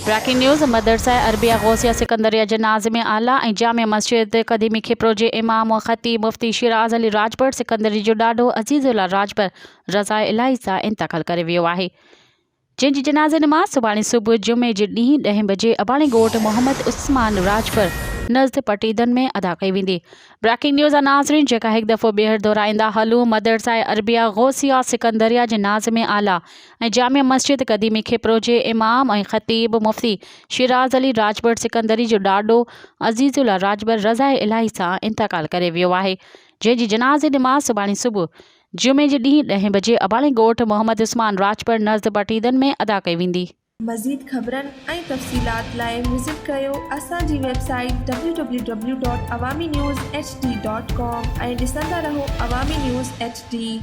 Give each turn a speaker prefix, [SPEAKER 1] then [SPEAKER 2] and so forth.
[SPEAKER 1] Breaking news. Madrasa Arabia Ghausia Sikandaria जे नाज़िम आला ऐं जामिया मस्जिद क़दीमी खिप्रो जे इमाम ख़तीब मुफ्ती शिराज़ अली राजभर सिकंदरी जो ॾाॾो अज़ीज़ुल्ला राजभर रज़ा इलाही सां इंतकाल करे वियो आहे, जंहिंजी जनाज़े नमाज़ सुभाणे सुबुह जुमे जे ॾींहुं 10 बजे अबाणी ॻोठ मोहम्मद उस्मान राजभर नज़द पटीदन में अदा कई वेंदी। ब्रेकिंग न्यूज़ नाज़रीन, जेका हिकु दफ़ो ॿीहर दोहराईंदा हलूं। मदरसा अरबिया गौसिया सिकंदरिया जे नाज़िम आला ऐं जामिया मस्जिद क़दीमी खिप्रो जे इमाम ऐं ख़तीब मुफ्ती शिराज़ अली राजभर सिकंदरी जो ॾाॾो अज़ीज़ुल्ला राजभर रज़ा इलाही सां इंतकाल करे वियो आहे, जंहिंजी जनाज़े नमाज़ सुभाणे सुबुह जुमे जे ॾींहुं 10 बजे अबाणी ॻोठ मोहम्मद उस्मान राजभर नज़द पटीदन में अदा कई वेंदी।
[SPEAKER 2] मज़ीद ख़बरनि ऐं तफ़सीलात लाइ विज़िट कयो असांजी वेबसाइट www.awamiNewsHD.com ऐं ॾिसंदा रहो अवामी न्यूज़ HD।